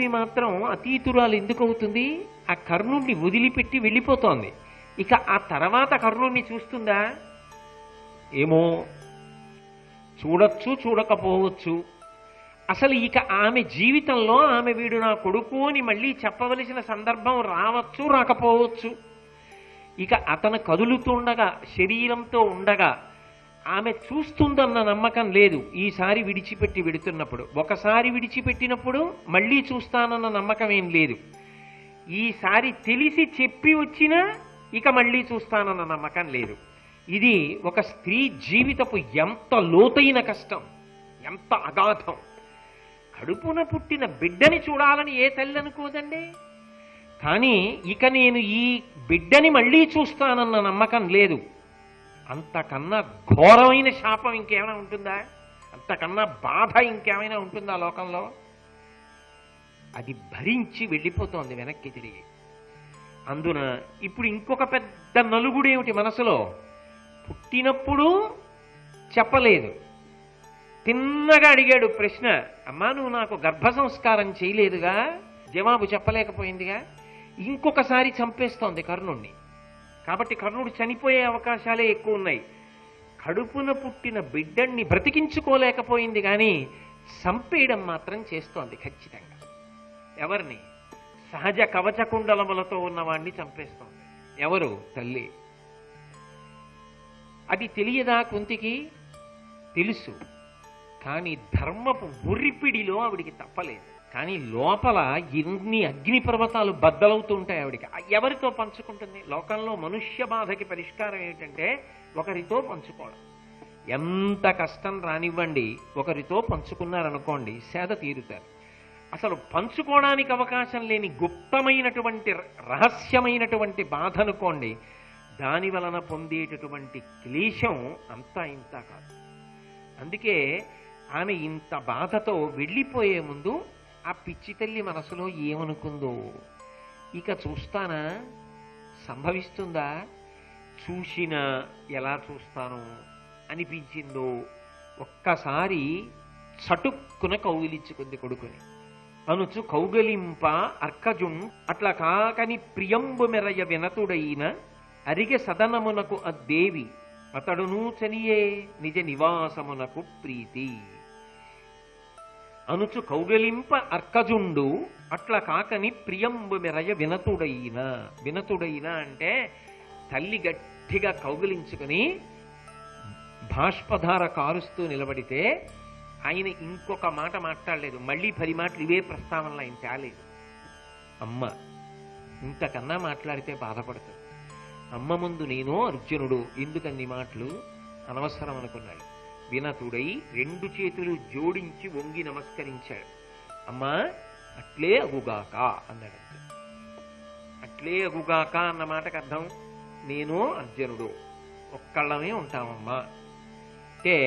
కుంతిదేవి మాత్రం అతీతురాలు ఎందుకు అవుతుంది? ఆ కర్ణుడిని వదిలిపెట్టి వెళ్ళిపోతోంది. ఇక ఆ తర్వాత కర్ణుడిని చూస్తుందా? ఏమో, చూడొచ్చు చూడకపోవచ్చు. అసలు ఇక ఆమె జీవితంలో ఆమె వీడు నా కొడుకు అని మళ్ళీ చెప్పవలసిన సందర్భం రావచ్చు రాకపోవచ్చు. ఇక అతను కదులుతుండగా, శరీరంతో ఉండగా ఆమె చూస్తుందన్న నమ్మకం లేదు. ఈసారి విడిచిపెట్టి వెడుతున్నప్పుడు, ఒకసారి విడిచిపెట్టినప్పుడు మళ్ళీ చూస్తానన్న నమ్మకం ఏం లేదు. ఈసారి తెలిసి చెప్పి వచ్చినా ఇక మళ్ళీ చూస్తానన్న నమ్మకం లేదు. ఇది ఒక స్త్రీ జీవితపు ఎంత లోతైన కష్టం, ఎంత అగాధం. కడుపున పుట్టిన బిడ్డని చూడాలని ఏ తల్లి అనుకోదండి. కానీ ఇక నేను ఈ బిడ్డని మళ్ళీ చూస్తానన్న నమ్మకం లేదు. అంతకన్నా ఘోరమైన శాపం ఇంకేమైనా ఉంటుందా? అంతకన్నా బాధ ఇంకేమైనా ఉంటుందా లోకంలో? అది భరించి వెళ్ళిపోతోంది వెనక్కి తిరిగి. అందున ఇప్పుడు ఇంకొక పెద్ద నలుగుడేమిటి మనసులో? పుట్టినప్పుడు చెప్పలేదు, తిన్నగా అడిగాడు ప్రశ్న, అమ్మా నువ్వు నాకు గర్భ సంస్కారం చేయలేదుగా, జవాబు చెప్పలేకపోయిందిగా. ఇంకొకసారి చంపేస్తోంది కర్ణుణ్ణి. కాబట్టి కర్ణుడు చనిపోయే అవకాశాలే ఎక్కువ ఉన్నాయి. కడుపున పుట్టిన బిడ్డన్ని బ్రతికించుకోలేకపోయింది, కానీ చంపేయడం మాత్రం చేస్తోంది ఖచ్చితంగా. ఎవరిని? సహజ కవచ కుండలములతో ఉన్నవాణ్ణి చంపేస్తోంది. ఎవరు? తల్లి. అది తెలియదా కుంతికి? తెలుసు. కానీ ధర్మపు ఉర్రిపిడిలో ఆవిడికి తప్పలేదు. కానీ లోపల ఎన్ని అగ్ని పర్వతాలు బద్దలవుతూ ఉంటాయి ఆవిడికి. ఎవరితో పంచుకుంటుంది? లోకంలో మనుష్య బాధకి పరిష్కారం ఏమిటంటే ఒకరితో పంచుకోవడం. ఎంత కష్టం రానివ్వండి, ఒకరితో పంచుకున్నారనుకోండి సేద తీరుతారు. అసలు పంచుకోవడానికి అవకాశం లేని గుప్తమైనటువంటి రహస్యమైనటువంటి బాధ అనుకోండి, దాని వలన పొందేటటువంటి క్లేశం అంతా ఇంత కాదు. అందుకే ఆమె ఇంత బాధతో వెళ్ళిపోయే ముందు ఆ పిచ్చి తల్లి మనసులో ఏమనుకుందో, ఇక చూస్తానా, సంభవిస్తుందా, చూసినా ఎలా చూస్తాను అనిపించిందో ఒక్కసారి చటుక్కున కౌగిలించుకుంది కొడుకుని. అనుచు కౌగలింప అర్కజున్ అట్లా కాకని ప్రియంబు మెరయ వినతుడైన అరిగె సదనమునకు అద్దేవి అతడును చనియే నిజ నివాసమునకు ప్రీతి. అనుచు కౌగలింప అర్కజుండు అట్లా కాకని ప్రియంబు మెరయ వినతుడైన. వినతుడైన అంటే తల్లి గట్టిగా కౌగిలించుకుని బాష్పధార కారుస్తూ నిలబడితే ఆయన ఇంకొక మాట మాట్లాడలేదు. మళ్ళీ 10 మాటలు ఇవే ప్రస్తావనలు ఆయన తేలేదు. అమ్మ ఇంతకన్నా మాట్లాడితే బాధపడుతుంది. అమ్మ ముందు నేను అర్జునుడు ఎందుకన్ని మాటలు అనవసరం అనుకున్నాడు. వినతుడై 2 చేతులు జోడించి వంగి నమస్కరించాడు. అమ్మా అట్లే అగుగాక అన్నాడు. అట్లే అగుగాక అన్న మాటకు అర్థం నేను అర్జునుడు ఒక్కళ్ళమే ఉంటామమ్మా అంటే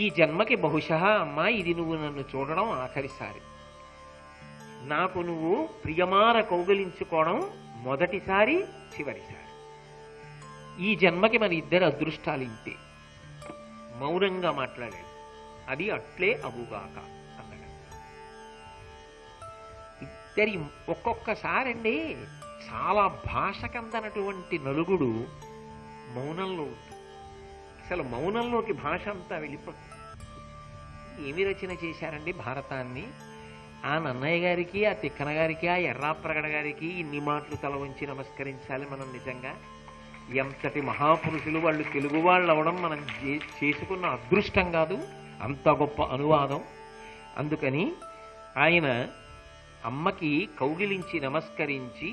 ఈ జన్మకి బహుశా అమ్మా ఇది నువ్వు నన్ను చూడడం ఆఖరిసారి, నాకు నువ్వు ప్రియమార కౌగలించుకోవడం మొదటిసారి చివరిసారి. ఈ జన్మకి మన ఇద్దరు అదృష్టాలు ఇంతే. మౌనంగా మాట్లాడాడు. అది అట్లే అగుగాక అన్నాడు. ఇద్దరి ఒక్కొక్కసారండి చాలా భాషకందనటువంటి నలుగుడు మౌనంలో ఉంటుంది. అసలు మౌనంలోకి భాష అంతా వెళ్ళిపోతుంది. ఏమి రచన చేశారండి భారతాన్ని? ఆ నన్నయ్య గారికి, ఆ తిక్కన గారికి, ఆ ఎర్రాప్రగడ గారికి ఇన్ని మాటలు తల వంచి నమస్కరించాలి మనం నిజంగా. ఎంతటి మహాపురుషులు వాళ్ళు, తెలుగు వాళ్ళు అవడం మనం చేసుకున్న అదృష్టం కాదు, అంత గొప్ప అనువాదం. అందుకని ఆయన అమ్మకి కౌగిలించి నమస్కరించి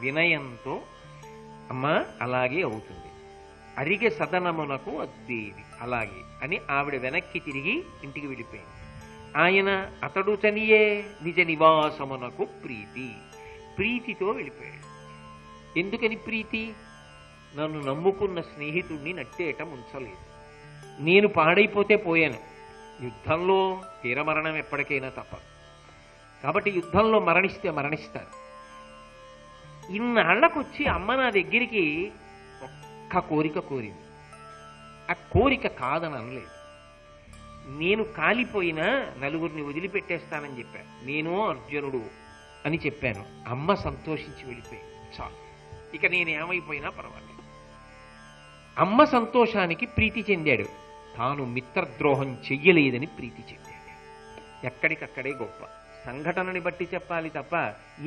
వినయంతో అమ్మ అలాగే అవుతుంది, అరిగే సదనమునకు అద్దేవి అలాగే అని ఆవిడ వెనక్కి తిరిగి ఇంటికి వెళ్ళిపోయింది. ఆయన అతడు చనియే నిజ నివాసమునకు ప్రీతి, ప్రీతితో వెళ్ళిపోయాడు. ఎందుకని ప్రీతి? నన్ను నమ్ముకున్న స్నేహితుడిని నట్టేయటం ఉంచలేదు. నేను పాడైపోతే పోయాను. యుద్ధంలో తీరమరణం ఎప్పటికైనా తప్పదు. కాబట్టి యుద్ధంలో మరణిస్తే మరణిస్తాను. ఇన్నాళ్లకొచ్చి అమ్మ నా దగ్గరికి ఒక్క కోరిక కోరింది. ఆ కోరిక కాదని అనలేదు. నేను కాలిపోయినా నలుగురిని వదిలిపెట్టేస్తానని చెప్పాను. నేను అర్జునుడు అని చెప్పాను. అమ్మ సంతోషించి వెళ్ళిపోయింది. చాలు, ఇక నేనేమైపోయినా పర్వాలేదు. అమ్మ సంతోషానికి ప్రీతి చెందాడు. తాను మిత్రద్రోహం చెయ్యలేదని ప్రీతి చెందాడు. ఎక్కడికక్కడే గొప్ప. సంఘటనని బట్టి చెప్పాలి తప్ప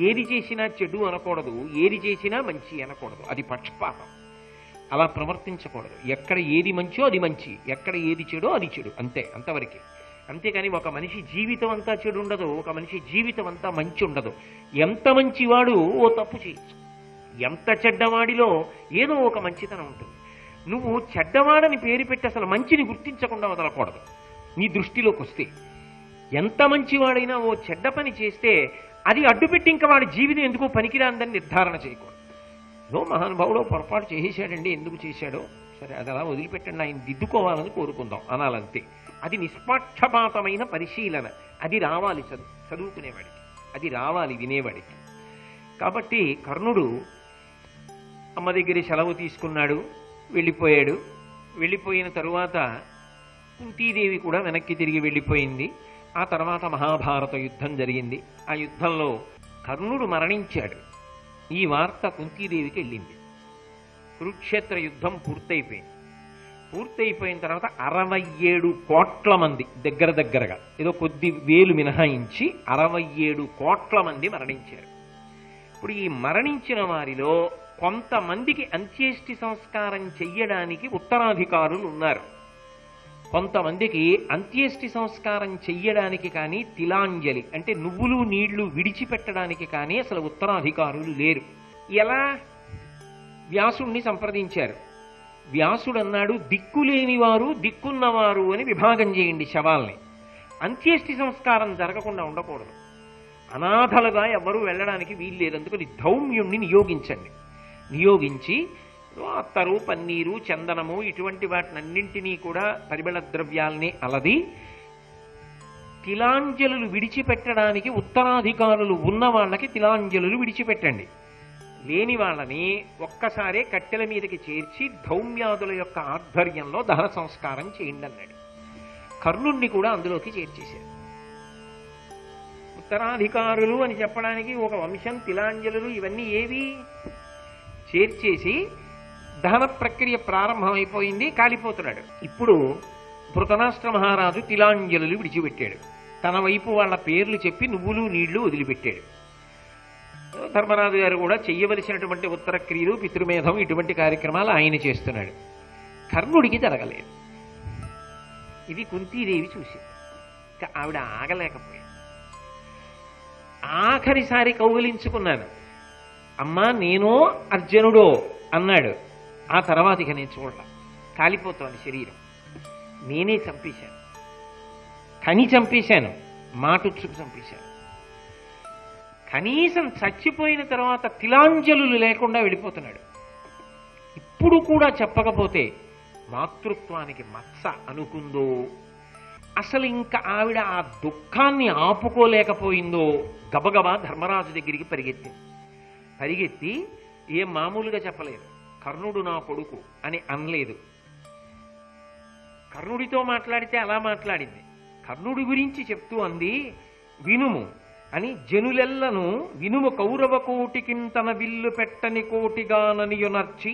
ఏది చేసినా చెడు అనకూడదు, ఏది చేసినా మంచి అనకూడదు. అది పక్షపాతం. అలా ప్రవర్తించకూడదు. ఎక్కడ ఏది మంచో అది మంచి, ఎక్కడ ఏది చెడో అది చెడు, అంతే, అంతవరకే. అంతేకాని ఒక మనిషి జీవితం అంతా చెడు ఉండదు, ఒక మనిషి జీవితం అంతా మంచి ఉండదు. ఎంత మంచివాడు ఓ తప్పు చేయొచ్చు, ఎంత చెడ్డవాడిలో ఏదో ఒక మంచితనం ఉంటుంది. నువ్వు చెడ్డవాడని పేరు పెట్టి అసలు మంచిని గుర్తించకుండా వదలకూడదు. నీ దృష్టిలోకి వస్తే ఎంత మంచివాడైనా ఓ చెడ్డ పని చేస్తే అది అడ్డుపెట్టి ఇంకా వాడి జీవితం ఎందుకో పనికిరాందని నిర్ధారణ చేయకూడదు. ఏదో మహానుభావుడు పొరపాటు చేసేశాడండి, ఎందుకు చేశాడో సరే అది అలా వదిలిపెట్టండి, ఆయన దిద్దుకోవాలని కోరుకుందాం అనాలంతే. అది నిష్పక్షపాతమైన పరిశీలన. అది రావాలి చదువుకునేవాడికి, అది రావాలి వినేవాడికి. కాబట్టి కర్ణుడు అమ్మ దగ్గర సెలవు తీసుకున్నాడు, వెళ్ళిపోయాడు. వెళ్ళిపోయిన తరువాత కుంతీదేవి కూడా వెనక్కి తిరిగి వెళ్ళిపోయింది. ఆ తర్వాత మహాభారత యుద్ధం జరిగింది. ఆ యుద్ధంలో కర్ణుడు మరణించాడు. ఈ వార్త కుంతీదేవికి వెళ్ళింది. కురుక్షేత్ర యుద్ధం పూర్తయిపోయింది. పూర్తయిపోయిన తర్వాత 67 కోట్ల మంది దగ్గరగా, ఏదో కొద్ది వేలు మినహాయించి 67 కోట్ల మంది మరణించారు. ఇప్పుడు ఈ మరణించిన వారిలో కొంతమందికి అంత్యేష్టి సంస్కారం చెయ్యడానికి ఉత్తరాధికారులు ఉన్నారు. కొంతమందికి అంత్యేష్టి సంస్కారం చెయ్యడానికి కానీ తిలాంజలి అంటే నువ్వులు నీళ్లు విడిచిపెట్టడానికి కానీ అసలు ఉత్తరాధికారులు లేరు. ఎలా? వ్యాసుణ్ణి సంప్రదించారు. వ్యాసుడు అన్నాడు, దిక్కులేని వారు దిక్కున్నవారు అని విభాగం చేయండి శవాల్ని. అంత్యేష్టి సంస్కారం జరగకుండా ఉండకూడదు. అనాథలుగా ఎవరూ వెళ్ళడానికి వీల్లేదు. అందుకని ధౌమ్యుణ్ణి నియోగించండి. నియోగించి అత్తరు, పన్నీరు, చందనము ఇటువంటి వాటినన్నింటినీ కూడా పరిమళ ద్రవ్యాల్ని అలది తిలాంజలులు విడిచిపెట్టడానికి ఉత్తరాధికారులు ఉన్న వాళ్ళకి తిలాంజలులు విడిచిపెట్టండి. లేని వాళ్ళని ఒక్కసారే కట్టెల మీదకి చేర్చి ధౌమ్యాదుల యొక్క ఆధ్వర్యంలో దహన సంస్కారం చేయండి అన్నాడు. కర్ణుణ్ణి కూడా అందులోకి చేర్చేశారు. ఉత్తరాధికారులు అని చెప్పడానికి ఒక వంశం, తిలాంజలులు ఇవన్నీ ఏవి చేర్చేసి దహన ప్రక్రియ ప్రారంభమైపోయింది. కాలిపోతున్నాడు. ఇప్పుడు ధృతరాష్ట్ర మహారాజు తిలాంజలులు విడిచిపెట్టాడు. తన వైపు వాళ్ళ పేర్లు చెప్పి నువ్వులు నీళ్లు వదిలిపెట్టాడు. ధర్మరాజు గారు కూడా చెయ్యవలసినటువంటి ఉత్తర క్రియలు, పితృమేధం ఇటువంటి కార్యక్రమాలు ఆయన చేస్తున్నాడు. కర్ణుడికి జరగలేదు. ఇది కుంతీదేవి చూసింది. ఆవిడ ఆగలేకపోయింది. ఆఖరిసారి కౌగిలించుకున్నాను. అమ్మా నేనో అర్జునుడో అన్నాడు. ఆ తర్వాత ఇక నేను చూడాల. కాలిపోతోంది శరీరం. నేనే చంపేశాను, కని చంపేశాను, మాటుచ్చుకు చంపేశాను. కనీసం చచ్చిపోయిన తర్వాత తిలాంజలులు లేకుండా వెళ్ళిపోతున్నాడు. ఇప్పుడు కూడా చెప్పకపోతే మాతృత్వానికి మత్స అనుకుందో, అసలు ఇంకా ఆవిడ ఆ దుఃఖాన్ని ఆపుకోలేకపోయిందో గబగబా ధర్మరాజు దగ్గరికి పరిగెత్తి ఏం మామూలుగా చెప్పలేదు, కర్ణుడు నా కొడుకు అని అనలేదు. కర్ణుడితో మాట్లాడితే అలా మాట్లాడింది. కర్ణుడి గురించి చెప్తూ అంది, వినుము అని జనులెల్లను వినుము కౌరవ కోటికింతన విల్లు పెట్టని కోటిగాననియునర్చి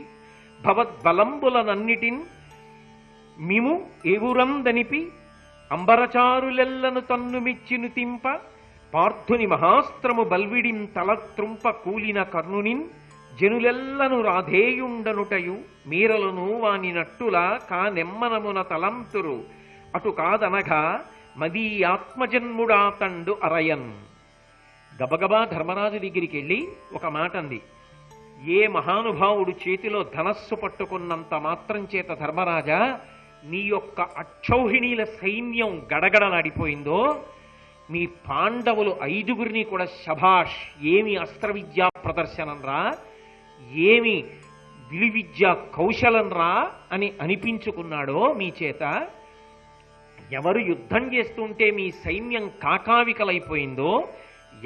భవద్బలంబులనన్నిటిన్ మిము ఎగురందనిపి అంబరచారులెల్లను తన్ను మిచ్చిను తింప పార్థుని మహాస్త్రము బల్విడిన్ తలత్రుంప కూలిన కర్ణునిన్ జనులెల్లను రాధేయుండనుటయు మీరలను వాని నట్టుల కానెమ్మనమున తలంతురు అటు కాదనగా మదీ ఆత్మజన్ముడా తండు అరయన్. గబగబా ధర్మరాజు దగ్గరికి వెళ్ళి ఒక మాట అంది. ఏ మహానుభావుడు చేతిలో ధనస్సు పట్టుకున్నంత మాత్రం చేత ధర్మరాజా నీ యొక్క అక్షౌహిణీల సైన్యం గడగడలాడిపోయిందో, మీ పాండవులు 5గురిని కూడా శభాష్, ఏమి అస్త్ర విద్యా ప్రదర్శనం రా, ఏమి విలువిద్యా కౌశలం రా అని అనిపించుకున్నాడో మీ చేత. ఎవరు యుద్ధం చేస్తుంటే మీ సైన్యం కాకావికలైపోయిందో,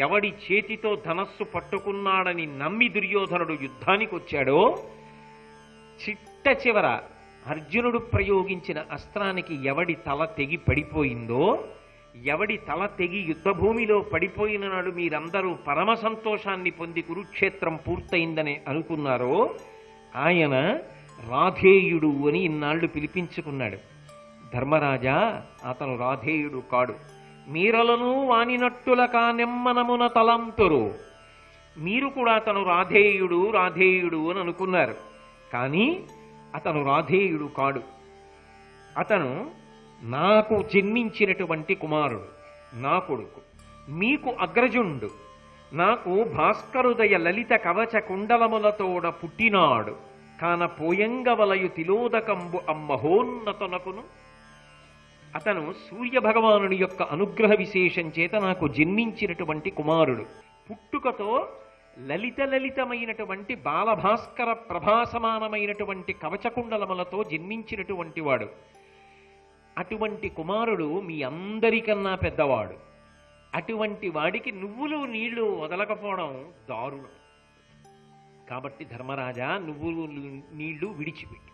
ఎవడి చేతితో ధనస్సు పట్టుకున్నాడని నమ్మి దుర్యోధనుడు యుద్ధానికి వచ్చాడో, చిట్ట చివర అర్జునుడు ప్రయోగించిన అస్త్రానికి ఎవడి తల తెగి పడిపోయిందో, ఎవడి తల తెగి యుద్ధభూమిలో పడిపోయిన నాడు మీరందరూ పరమ సంతోషాన్ని పొంది కురుక్షేత్రం పూర్తయిందని అనుకున్నారో ఆయన రాధేయుడు అని ఇన్నాళ్ళు పిలిపించుకున్నాడు. ధర్మరాజా, అతను రాధేయుడు కాడు. మీరలను వానినట్టుల కానెమ్మనమున తలంతురు. మీరు కూడా అతను రాధేయుడు రాధేయుడు అని అనుకున్నారు, కానీ అతను రాధేయుడు కాడు. అతను నాకు జన్మించినటువంటి కుమారుడు, నా కొడుకు, మీకు అగ్రజుండు. నాకు భాస్కరుదయ లలిత కవచ కుండలములతోడ పుట్టినాడు. కాన పోయంగవలయు తిలోదకంబు అమ్మహోన్నతనకును. అతను సూర్యభగవానుని యొక్క అనుగ్రహ విశేషం చేత నాకు జన్మించినటువంటి కుమారుడు. పుట్టుకతో లలితమైనటువంటి బాలభాస్కర ప్రభాసమానమైనటువంటి కవచకుండలములతో జన్మించినటువంటి వాడు. అటువంటి కుమారుడు మీ అందరికన్నా పెద్దవాడు. అటువంటి వాడికి నువ్వులు నీళ్లు వదలకపోవడం దారుణం. కాబట్టి ధర్మరాజా, నువ్వులు నీళ్లు విడిచిపెట్టు.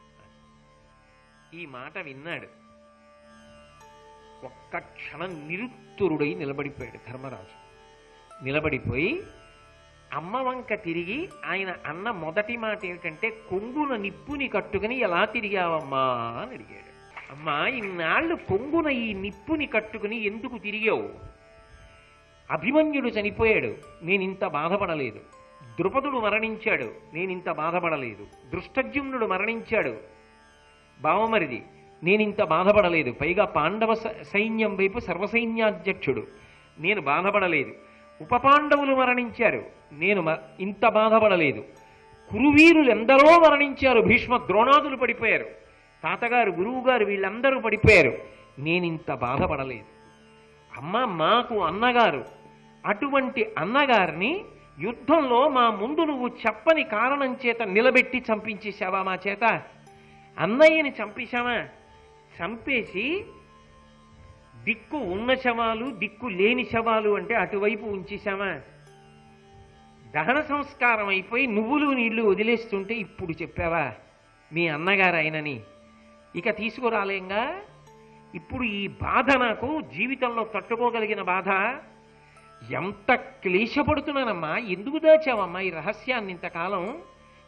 ఈ మాట విన్నాడు. ఒక్క క్షణం నిరుత్తరుడై నిలబడిపోయాడు ధర్మరాజు. నిలబడిపోయి అమ్మ వంక తిరిగి ఆయన అన్న మొదటి మాట ఏమిటంటే, కొంగున నిప్పుని కట్టుకుని ఎలా తిరిగావమ్మా అని అడిగాడు. అమ్మా, ఇన్నాళ్ళు కొంగున ఈ నిప్పుని కట్టుకుని ఎందుకు తిరిగావు? అభిమన్యుడు చనిపోయాడు, నేనింత బాధపడలేదు. ద్రుపదుడు మరణించాడు, నేనింత బాధపడలేదు. దృష్టజ్యుమ్నుడు మరణించాడు, బావమరిది, నేనింత బాధపడలేదు. పైగా పాండవ సైన్యం వైపు సర్వసైన్యాధ్యక్షుడు, నేను బాధపడలేదు. ఉపపాండవులు మరణించారు, నేను ఇంత బాధపడలేదు. కురువీరులు ఎందరో మరణించారు, భీష్మ ద్రోణాదులు పడిపోయారు, తాతగారు గురువుగారు వీళ్ళందరూ పడిపోయారు, నేనింత బాధపడలేదు. అమ్మ, మాకు అన్నగారు, అటువంటి అన్నగారిని యుద్ధంలో మా ముందు నువ్వు చెప్పని కారణం చేత నిలబెట్టి చంపించేశావా మా చేత? అన్నయ్యని చంపేశావా? చంపేసి దిక్కు ఉన్న శవాలు, దిక్కు లేని శవాలు అంటే అటువైపు ఉంచేశామా? దహన సంస్కారం అయిపోయి నువ్వులు నీళ్లు వదిలేస్తుంటే ఇప్పుడు చెప్పావా మీ అన్నగారు ఆయనని? ఇక తీసుకురాలేంగా. ఇప్పుడు ఈ బాధ నాకు జీవితంలో తట్టుకోగలిగిన బాధ. ఎంత క్లేశపడుతున్నానమ్మా, ఎందుకు దాచావమ్మా ఈ రహస్యాన్ని ఇంతకాలం?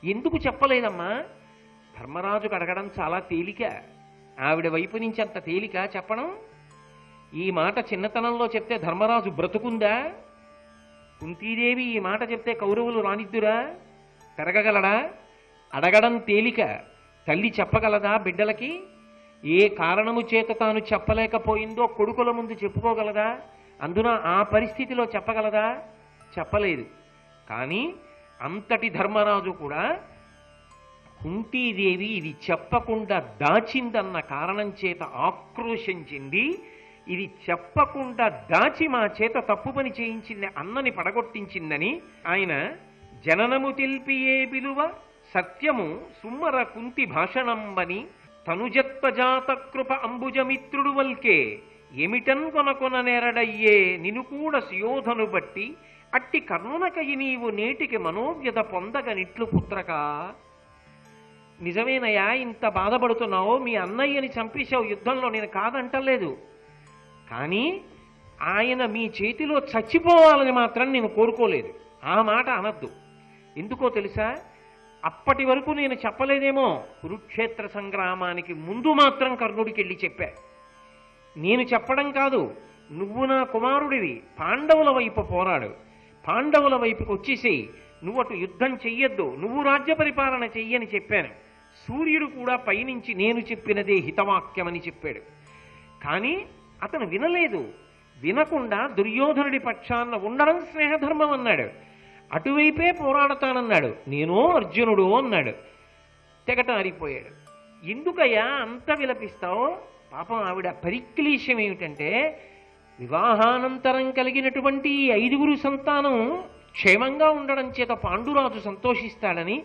ఎందుకు చెప్పలేదమ్మా? ధర్మరాజుకు అడగడం చాలా తేలిక, ఆవిడ వైపు నుంచి అంత తేలిక చెప్పడం. ఈ మాట చిన్నతనంలో చెప్తే ధర్మరాజు బ్రతుకుందా? కుంతీదేవి ఈ మాట చెప్తే కౌరవులు రానిద్దురా? పెరగగలడా? అడగడం తేలిక, తల్లి చెప్పగలదా బిడ్డలకి? ఏ కారణము చేత తాను చెప్పలేకపోయిందో కొడుకుల ముందు చెప్పుకోగలదా? అందున ఆ పరిస్థితిలో చెప్పగలదా? చెప్పలేదు. కానీ అంతటి ధర్మరాజు కూడా కుంతీదేవి ఇది చెప్పకుండా దాచిందన్న కారణం చేత ఆక్రోశం చెంది, ఇది చెప్పకుండా దాచి మా చేత తప్పు పని చేయించింది, అన్నని పడగొట్టించిందని ఆయన జననము తెలిపియే విలువ సత్యము సుమ్మర కుంతి భాషణంబని తనుజత్వజాత కృప అంబుజమిత్రుడు వల్కే ఏమిటన్ కొనకొన నేరడయ్యే నిను కూడా సుయోధను బట్టి అట్టి కర్ణునకయి నీవు నేటికి మనోవ్యత పొందగనిట్లు పుత్రకా. నిజమేనయ్యా, ఇంత బాధపడుతున్నావు, మీ అన్నయ్యని చంపేశావు యుద్ధంలో, నేను కాదంటలేదు. కానీ ఆయన మీ చేతిలో చచ్చిపోవాలని మాత్రం నేను కోరుకోలేదు. ఆ మాట అనద్దు. ఎందుకో తెలుసా? అప్పటి వరకు నేను చెప్పలేదేమో, కురుక్షేత్ర సంగ్రామానికి ముందు మాత్రం కర్ణుడికి వెళ్ళి చెప్పా. నేను చెప్పడం కాదు, నువ్వు నా కుమారుడివి, పాండవుల వైపు పోరాడు, పాండవుల వైపుకి వచ్చేసేయి, నువ్వు అటు యుద్ధం చెయ్యొద్దు, నువ్వు రాజ్య పరిపాలన చెయ్యని చెప్పాను. సూర్యుడు కూడా పైనుంచి నేను చెప్పినదే హితవాక్యమని చెప్పాడు. కానీ అతను వినలేదు. వినకుండా దుర్యోధనుడి పక్షాన ఉండడం స్నేహధర్మం అన్నాడు, అటువైపే పోరాడతానన్నాడు. నేనో అర్జునుడు అన్నాడు. తెగటారిపోయాడు. ఎందుకయ్యా అంత విలపిస్తావు? పాపం ఆవిడ పరిక్లేశం ఏమిటంటే, వివాహానంతరం కలిగినటువంటి 5 సంతానం క్షేమంగా ఉండడం చేత పాండురాజు సంతోషిస్తాడని,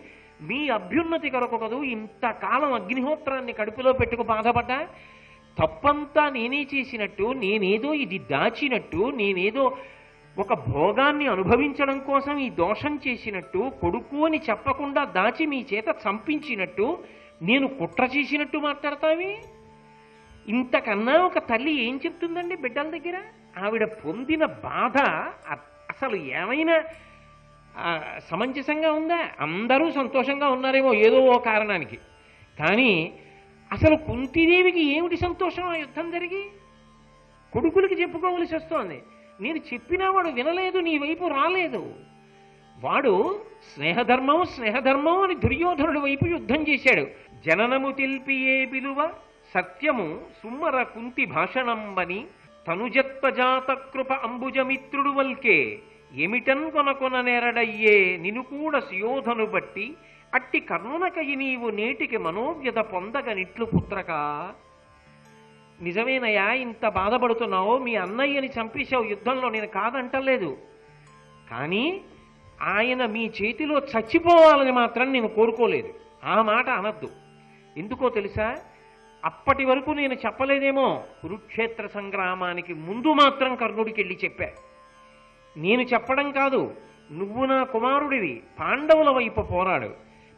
మీ అభ్యున్నతి కొరకు కదూ ఇంతకాలం అగ్నిహోత్రాన్ని కడుపులో పెట్టుకు బాధపడ్డా. తప్పంతా నేనే చేసినట్టు, నేనేదో ఇది దాచినట్టు, నేనేదో ఒక భోగాన్ని అనుభవించడం కోసం ఈ దోషం చేసినట్టు, కొడుకు అని చెప్పకుండా దాచి మీ చేత చంపించినట్టు నేను కుట్ర చేసినట్టు మాట్లాడతావి? ఇంతకన్నా ఒక తల్లి ఏం చెప్తుందండి బిడ్డల దగ్గర? ఆవిడ పొందిన బాధ అసలు ఏమైనా సమంజసంగా ఉందా? అందరూ సంతోషంగా ఉన్నారేమో ఏదో ఓ కారణానికి, కానీ అసలు కుంతీదేవికి ఏమిటి సంతోషం ఆ యుద్ధం జరిగి? కొడుకులకి చెప్పుకోవలసి వస్తోంది. నేను చెప్పినా వాడు వినలేదు, నీ వైపు రాలేదు. వాడు స్నేహధర్మం స్నేహధర్మం అని దుర్యోధనుడి వైపు యుద్ధం చేశాడు. జననము తెల్పియే బిలువ సత్యము సుమ్మర కుంతి భాషణంబని తనుజత్వజాత కృప అంబుజమిత్రుడు వల్కే ఎమిటన్ కొనకొన నెరడయ్యే నిను కూడా సుయోధను బట్టి అట్టి కర్ణునకయి నీవు నేటికి మనోవ్యత పొందగనిట్లు పుత్రక. నిజమేనయా ఇంత బాధపడుతున్నావు? మీ అన్నయ్యని చంపేశావు యుద్ధంలో, నేను కాదంటలేదు, కానీ ఆయన మీ చేతిలో చచ్చిపోవాలని మాత్రం నేను కోరుకోలేదు. ఆ మాట అనద్దు. ఎందుకో తెలుసా? అప్పటి వరకు నేను చెప్పలేదేమో, కురుక్షేత్ర సంగ్రామానికి ముందు మాత్రం కర్ణుడికి వెళ్ళి చెప్పా. నేను చెప్పడం కాదు, నువ్వు నా కుమారుడివి, పాండవుల వైపు పోరాడు,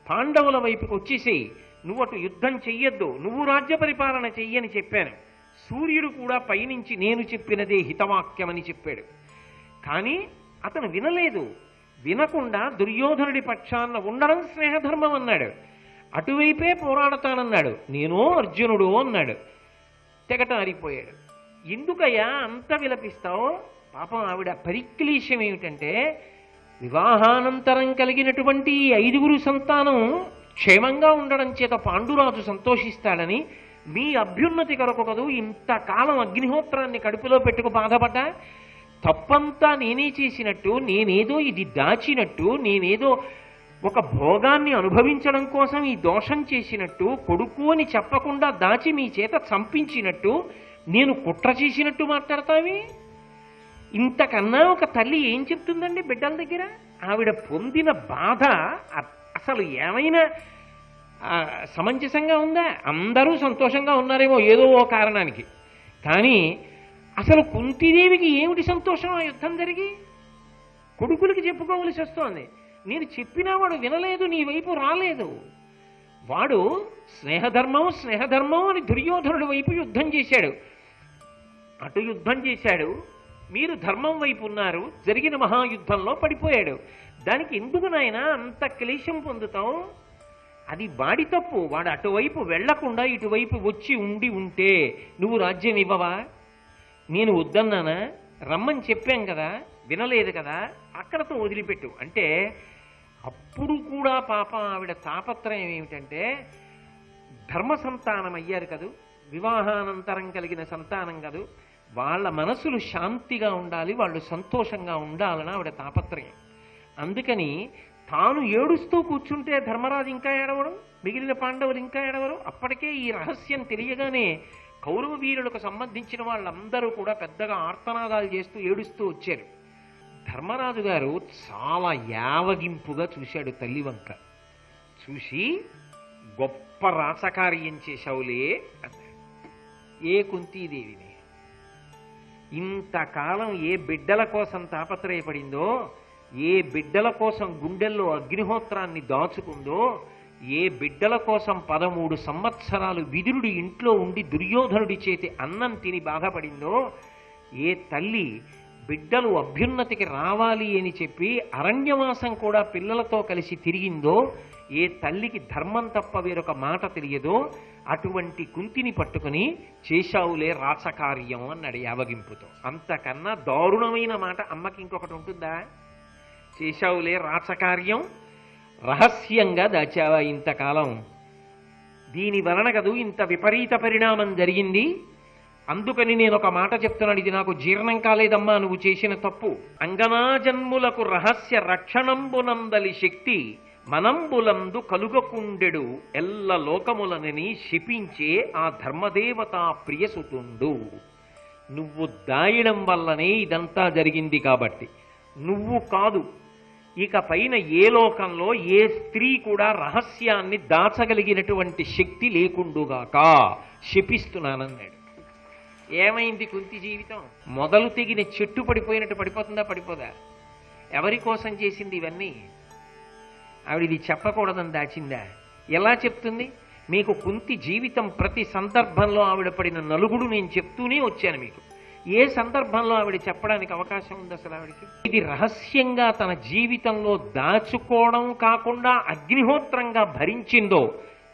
పాండవుల వైపుకి వచ్చేసేయి, నువ్వు అటు యుద్ధం చెయ్యొద్దు, నువ్వు రాజ్య పరిపాలన చెయ్యని చెప్పాను. సూర్యుడు కూడా పైనుంచి నేను చెప్పినదే హితవాక్యమని చెప్పాడు. కానీ అతను వినలేదు. వినకుండా దుర్యోధనుడి పక్షాన ఉండడం స్నేహధర్మం అన్నాడు. అటువైపే పోరాడతానన్నాడు. నేనో అర్జునుడు అన్నాడు. తెగటారిపోయాడు. ఎందుకయ్యా అంత విలపిస్తావు? పాపం ఆవిడ పరిక్లేశం ఏమిటంటే, వివాహానంతరం కలిగినటువంటి 5 సంతానం క్షేమంగా ఉండడం చేత పాండురాజు సంతోషిస్తాడని, మీ అభ్యున్నతి కొరకు కదూ ఇంతకాలం అగ్నిహోత్రాన్ని కడుపులో పెట్టుకు బాధపడ్డా. తప్పంతా నేనే చేసినట్టు, నేనేదో ఇది దాచినట్టు, నేనేదో ఒక భోగాన్ని అనుభవించడం కోసం ఈ దోషం చేసినట్టు, కొడుకు అని చెప్పకుండా దాచి మీ చేత చంపించినట్టు, నేను కుట్ర చేసినట్టు మాట్లాడతావి? ఇంతకన్నా ఒక తల్లి ఏం చెప్తుందండి బిడ్డల దగ్గర? ఆవిడ పొందిన బాధ అసలు ఏమైనా సమంజసంగా ఉందా? అందరూ సంతోషంగా ఉన్నారేమో ఏదో ఓ కారణానికి, కానీ అసలు కుంతీదేవికి ఏమిటి సంతోషం ఆ యుద్ధం జరిగి? కొడుకులకి చెప్పుకోవలసి వస్తోంది. నేను చెప్పినా వాడు వినలేదు, నీ వైపు రాలేదు. వాడు స్నేహధర్మం స్నేహధర్మం అని దుర్యోధనుడి వైపు యుద్ధం చేశాడు. అటు యుద్ధం చేశాడు, మీరు ధర్మం వైపు ఉన్నారు, జరిగిన మహాయుద్ధంలో పడిపోయాడు. దానికి ఎందుకు నాయనా అంత క్లేశం పొందుతావు? అది వాడి తప్పు. వాడు అటువైపు వెళ్లకుండా ఇటువైపు వచ్చి ఉంటే నువ్వు రాజ్యం ఇవ్వవా? నేను వద్దన్నానా? రమ్మని చెప్పాం కదా, వినలేదు కదా, అక్కడతో వదిలిపెట్టు అంటే. అప్పుడు కూడా పాపం ఆవిడ తాపత్రయం ఏమిటంటే, ధర్మ సంతానం అయ్యారు కదూ, వివాహానంతరం కలిగిన సంతానం కదూ, వాళ్ళ మనసులు శాంతిగా ఉండాలి, వాళ్ళు సంతోషంగా ఉండాలని ఆవిడ తాపత్రయం. అందుకని తాను ఏడుస్తూ కూర్చుంటే ధర్మరాజు ఇంకా ఏడవడం, మిగిలిన పాండవులు ఇంకా ఏడవరు. అప్పటికే ఈ రహస్యం తెలియగానే కౌరవ వీరులకు సంబంధించిన వాళ్ళందరూ కూడా పెద్దగా ఆర్తనాదాలు చేస్తూ ఏడుస్తూ వచ్చారు. ధర్మరాజు గారు చాలా యావగింపుగా చూశాడు తల్లి వంక. చూసి, గొప్ప రాసకార్యం చేశావులే అన్నాడు. ఏ కుంతీదేవిని ఇంతకాలం ఏ బిడ్డల కోసం తాపత్రయపడిందో, ఏ బిడ్డల కోసం గుండెల్లో అగ్నిహోత్రాన్ని దాచుకుందో, ఏ బిడ్డల కోసం 13 సంవత్సరాలు విదురుడి ఇంట్లో ఉండి దుర్యోధనుడి చేతి అన్నం తిని బాధపడిందో, ఏ తల్లి బిడ్డలు అభ్యున్నతికి రావాలి అని చెప్పి అరణ్యవాసం కూడా పిల్లలతో కలిసి తిరిగిందో, ఏ తల్లికి ధర్మం తప్ప వేరొక మాట తెలియదో, అటువంటి కుంతిని పట్టుకుని చేశావులే రాచకార్యం అన్నాడు యావగింపుతో. అంతకన్నా దారుణమైన మాట అమ్మకి ఇంకొకటి ఉంటుందా? చేశావులే రాచకార్యం, రహస్యంగా దాచావా ఇంతకాలం, దీని వలన కదూ ఇంత విపరీత పరిణామం జరిగింది. అందుకని నేను ఒక మాట చెప్తున్నాను, ఇది నాకు జీర్ణం కాలేదమ్మా నువ్వు చేసిన తప్పు. అంగనాజన్ములకు రహస్య రక్షణంబునందలి శక్తి మనంబులందు కలుగకుండెడు ఎల్ల లోకములనని శపించే ఆ ధర్మదేవతా ప్రియసుతుండు. నువ్వు దాయడం వల్లనే ఇదంతా జరిగింది కాబట్టి, నువ్వు కాదు, ఇక పైన ఏ లోకంలో ఏ స్త్రీ కూడా రహస్యాన్ని దాచగలిగినటువంటి శక్తి లేకుండుగాక శపిస్తున్నానన్నాడు. ఏమైంది కుంతి జీవితం? మొదలు తెగిన చెట్టు పడిపోయినట్టు పడిపోతుందా? పడిపోదా? ఎవరి కోసం చేసింది ఇవన్నీ? ఆవిడ ఇది చెప్పకూడదని దాచిందా? ఎలా చెప్తుంది? మీకు కుంతి జీవితం ప్రతి సందర్భంలో ఆవిడ పడిన నలుగుడు నేను చెప్తూనే వచ్చాను మీకు. ఏ సందర్భంలో ఆవిడ చెప్పడానికి అవకాశం ఉంది అసలు ఆవిడికి? ఇది రహస్యంగా తన జీవితంలో దాచుకోవడం కాకుండా అగ్నిహోత్రంగా భరించిందో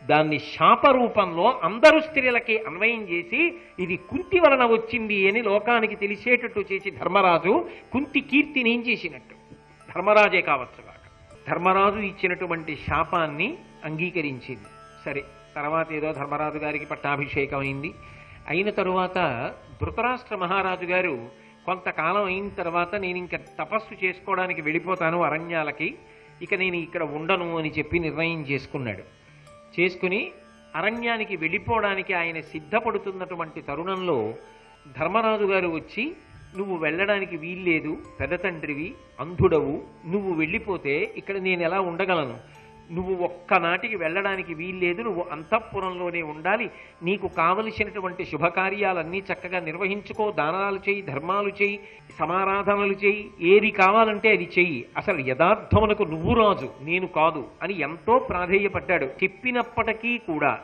దాన్ని శాపరూపంలో అందరు స్త్రీలకి అన్వయం చేసి ఇది కుంతి వలన వచ్చింది అని లోకానికి తెలిసేటట్టు చేసి ధర్మరాజు కుంతి కీర్తిని ఏం చేసినట్టు. ధర్మరాజే కావచ్చు కాక ధర్మరాజు ఇచ్చినటువంటి శాపాన్ని అంగీకరించింది. సరే, తర్వాత ఏదో ధర్మరాజు గారికి పట్టాభిషేకం అయింది. అయిన తరువాత ధృతరాష్ట్ర మహారాజు గారు కొంతకాలం అయిన తర్వాత నేను ఇంకా తపస్సు చేసుకోవడానికి వెళ్ళిపోతాను అరణ్యాలకి, ఇక నేను ఇక్కడ ఉండను అని చెప్పి నిర్ణయం చేసుకున్నాడు. చేసుకుని అరణ్యానికి వెళ్ళిపోవడానికి ఆయన సిద్ధపడుతున్నటువంటి తరుణంలో ధర్మరాజు గారు వచ్చి, నువ్వు వెళ్ళడానికి వీల్లేదు, పెద్ద తండ్రివి, అంధుడవు, నువ్వు వెళ్ళిపోతే ఇక్కడ నేను ఎలా ఉండగలను, నువ్వు ఒక్కనాటికి వెళ్ళడానికి వీల్లేదు, నువ్వు అంతఃపురంలోనే ఉండాలి, నీకు కావలసినటువంటి శుభకార్యాలన్నీ చక్కగా నిర్వహించుకో, దానాలు చేయి, ధర్మాలు చేయి, సమారాధనలు చేయి, ఏది కావాలంటే అది చెయ్యి, అసలు యథార్థమునకు నువ్వు రాజు నేను కాదు అని ఎంతో ప్రాధేయపడ్డాడు. చెప్పినప్పటికీ కూడా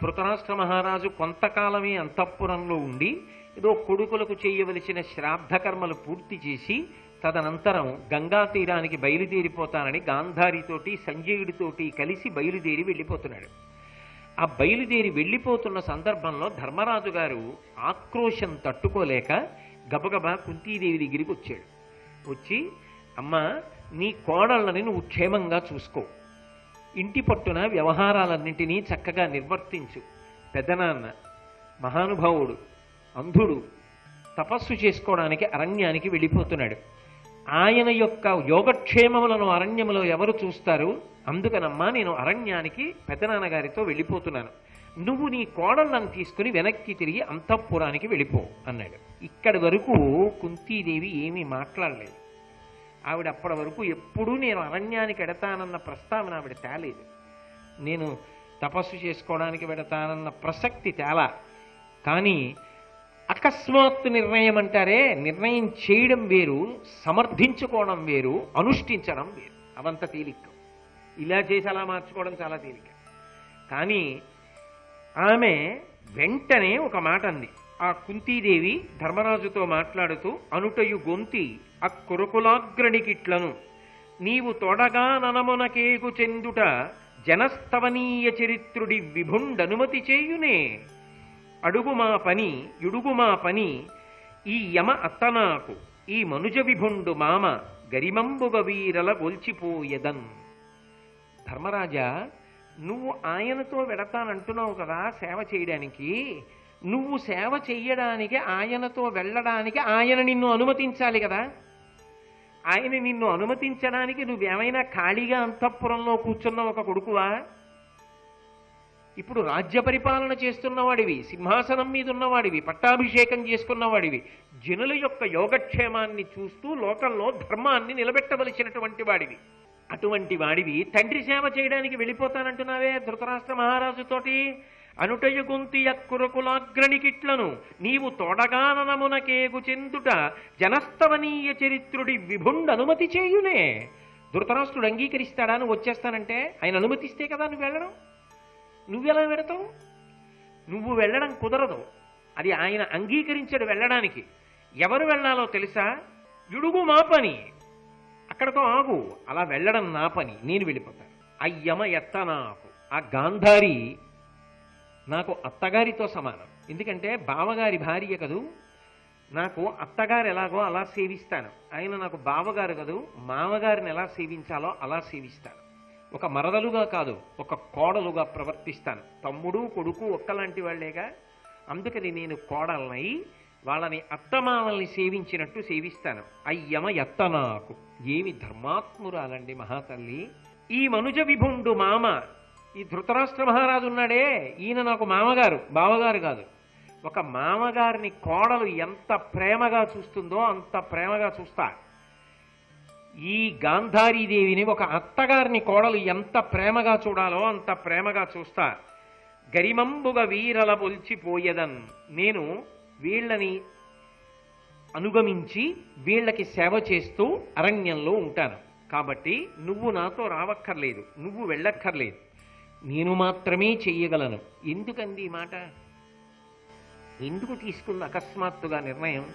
ధృతరాష్ట్ర మహారాజు కొంతకాలమే అంతఃపురంలో ఉండి ఏదో కొడుకులకు చేయవలసిన శ్రాద్ధ కర్మలు పూర్తి చేసి తదనంతరం గంగా తీరానికి బయలుదేరిపోతానని గాంధారితోటి సంజయుడితోటి కలిసి బయలుదేరి వెళ్ళిపోతున్నాడు. ఆ బయలుదేరి వెళ్ళిపోతున్న సందర్భంలో ధర్మరాజు గారు ఆక్రోశం తట్టుకోలేక గబగబా కుంతీదేవి దగ్గరికి వచ్చాడు. వచ్చి, అమ్మ, నీ కోడళ్ళని నువ్వు క్షేమంగా చూసుకో, ఇంటి పట్టున వ్యవహారాలన్నింటినీ చక్కగా నిర్వర్తించు. పెద్దనాన్న మహానుభావుడు, అంధుడు, తపస్సు చేసుకోవడానికి అరణ్యానికి వెళ్ళిపోతున్నాడు. ఆయన యొక్క యోగక్షేమములను అరణ్యములో ఎవరు చూస్తారు? అందుకనమ్మా నేను అరణ్యానికి పెద్దనాన్నగారితో వెళ్ళిపోతున్నాను, నువ్వు నీ కోడళ్ళను తీసుకుని వెనక్కి తిరిగి అంతఃపురానికి వెళ్ళిపో అన్నాడు. ఇక్కడి వరకు కుంతీదేవి ఏమీ మాట్లాడలేదు. ఆవిడ అప్పటి వరకు ఎప్పుడూ నేను అరణ్యానికి వెడతానన్న ప్రస్తావన ఆవిడ తేలేదు. నేను తపస్సు చేసుకోవడానికి వెడతానన్న ప్రసక్తి తేలా. కానీ అకస్మాత్తు నిర్ణయం అంటారే, నిర్ణయం చేయడం వేరు, సమర్థించుకోవడం వేరు, అనుష్ఠించడం వేరు. అవంత తేలిక. ఇలా చేసి అలా మార్చుకోవడం చాలా తేలిక. కానీ ఆమె వెంటనే ఒక మాట అంది. ఆ కుంతీదేవి ధర్మరాజుతో మాట్లాడుతూ, అనుటయు గొంతి అక్కురుకులాగ్రణికిట్లను నీవు తొడగా ననమునకేగు చెందుట జనస్తవనీయ చరిత్రుడి విభుండనుమతి చేయునే, అడుగుమా పని యుడుగుమా పని ఈ యమ అత్తనాకు ఈ మనుజ విభుండు మామ గరిమంబుగ వీరల గొల్చిపోయెదన్. ధర్మరాజా, నువ్వు ఆయనతో వెడతానంటున్నావు కదా సేవ చేయడానికి, నువ్వు సేవ చెయ్యడానికి ఆయనతో వెళ్ళడానికి ఆయన నిన్ను అనుమతించాలి కదా. ఆయన నిన్ను అనుమతించడానికి నువ్వేమైనా ఖాళీగా అంతఃపురంలో కూర్చున్న ఒక కొడుకువా? ఇప్పుడు రాజ్య పరిపాలన చేస్తున్నవాడివి, సింహాసనం మీద ఉన్నవాడివి, పట్టాభిషేకం చేసుకున్నవాడివి, జనుల యొక్క యోగక్షేమాన్ని చూస్తూ లోకంలో ధర్మాన్ని నిలబెట్టవలసినటువంటి వాడివి. అటువంటి వాడివి తండ్రి సేవ చేయడానికి వెళ్ళిపోతానంటున్నావే ధృతరాష్ట్ర మహారాజుతోటి. అనుటయ గొంతి అక్కురకులాగ్రణికిట్లను నీవు తోడగాననమునకేగు చెందుట జనస్తవనీయ చరిత్రుడి విభుండ అనుమతి చేయునే. ధృతరాష్ట్రుడు అంగీకరిస్తాడా నువ్వు వచ్చేస్తానంటే? ఆయన అనుమతిస్తే కదా నువ్వు వెళ్ళడం. నువ్వెలా వెడతావు? నువ్వు వెళ్ళడం కుదరదు. అది ఆయన అంగీకరించాడు వెళ్ళడానికి. ఎవరు వెళ్ళాలో తెలుసా? యుడుగు మా పని, అక్కడతో ఆగు, అలా వెళ్ళడం నా పని, నేను వెళ్ళిపోతాను. అయ్యమ ఎత్త నాకు, ఆ గాంధారి నాకు అత్తగారితో సమానం. ఎందుకంటే బావగారి భార్య కదూ, నాకు అత్తగారు ఎలాగో అలా సేవిస్తాను. ఆయన నాకు బావగారు కదూ, మామగారిని ఎలా సేవించాలో అలా సేవిస్తాను. ఒక మరదలుగా కాదు, ఒక కోడలుగా ప్రవర్తిస్తాను. తమ్ముడు కొడుకు ఒక్కలాంటి వాళ్లేగా, అందుకని నేను కోడలనై వాళ్ళని అత్తమామల్ని సేవించినట్టు సేవిస్తాను. అయ్యమ ఎత్త నాకు. ఏమి ధర్మాత్మురాలండి మహాతల్లి. ఈ మనుజ విభుండు మామ, ఈ ధృతరాష్ట్ర మహారాజు ఉన్నాడే, ఈయన నాకు మామగారు, బావగారు కాదు. ఒక మామగారిని కోడలు ఎంత ప్రేమగా చూస్తుందో అంత ప్రేమగా చూస్తా. ఈ గాంధారీదేవిని ఒక అత్తగారిని కోడలు ఎంత ప్రేమగా చూడాలో అంత ప్రేమగా చూస్తా. గరిమంబుగ వీరల బొల్చిపోయేదన్. నేను వీళ్ళని అనుగమించి వీళ్ళకి సేవ చేస్తూ అరణ్యంలో ఉంటాను. కాబట్టి నువ్వు నాతో రావక్కర్లేదు, నువ్వు వెళ్ళక్కర్లేదు. నేను మాత్రమే చెయ్యగలను. ఎందుకంది ఈ మాట? ఎందుకు తీసుకుంది అకస్మాత్తుగా నిర్ణయం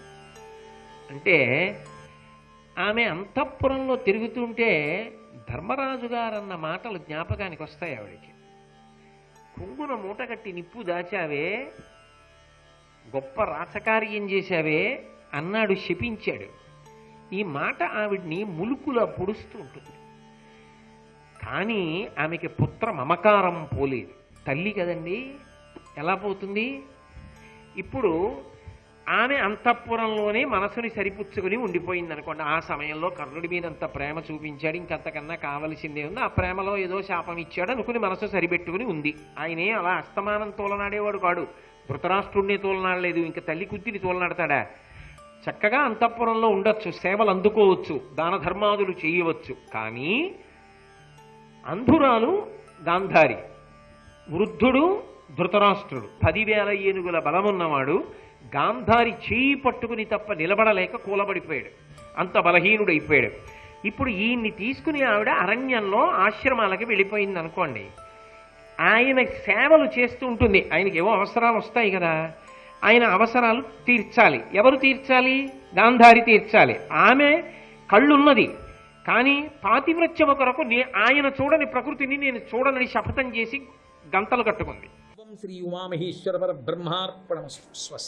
అంటే, ఆమె అంతఃపురంలో తిరుగుతుంటే ధర్మరాజు గారన్న మాటలు జ్ఞాపకానికి వస్తాయి ఆవిడికి. కొంగున మూటగట్టి నిప్పు దాచావే, గొప్ప రాచకార్యం చేశావే అన్నాడు, శపించాడు. ఈ మాట ఆవిడ్ని ములుకులా పొడుస్తూ ఉంటుంది. కానీ ఆమెకి పుత్ర మమకారం పోలేదు. తల్లి కదండి, ఎలా పోతుంది? ఇప్పుడు ఆమె అంతఃపురంలోనే మనసుని సరిపుచ్చుకుని ఉండిపోయింది అనుకోండి. ఆ సమయంలో కర్ణుడి మీద అంత ప్రేమ చూపించాడు, ఇంకంతకన్నా కావలసిందే ఉంది, ఆ ప్రేమలో ఏదో శాపం ఇచ్చాడు అనుకుని మనసు సరిపెట్టుకుని ఉంది. ఆయనే అలా అస్తమానం తోలనాడేవాడు కాడు, ధృతరాష్ట్రుడిని తోలనాడలేదు, ఇంక తల్లి కుత్తిని తోలనాడతాడా? చక్కగా అంతఃపురంలో ఉండొచ్చు, సేవలు అందుకోవచ్చు, దాన ధర్మాదులు చేయవచ్చు. కానీ అంధురాలు గాంధారి, వృద్ధుడు ధృతరాష్ట్రుడు, 10,000 ఏనుగుల బలమున్నవాడు గాంధారి చేయి పట్టుకుని తప్ప నిలబడలేక కూలబడిపోయాడు, అంత బలహీనుడైపోయాడు. ఇప్పుడు ఈయన్ని తీసుకుని ఆవిడ అరణ్యంలో ఆశ్రమాలకి వెళ్ళిపోయింది అనుకోండి. ఆయన సేవలు చేస్తూ ఉంటుంది, ఆయనకి ఏవో అవసరాలు వస్తాయి కదా, ఆయన అవసరాలు తీర్చాలి. ఎవరు తీర్చాలి? గాంధారి తీర్చాలి. ఆమె కళ్ళున్నది, కానీ పాతివ్రత్యము కొరకు ఆయన చూడని ప్రకృతిని నేను చూడనని శపథం చేసి గంతలు కట్టుకుంది. శ్రీ ఉమామహేశ్వర పరబ్రహ్మార్పణమస్తు. స్వస్తి.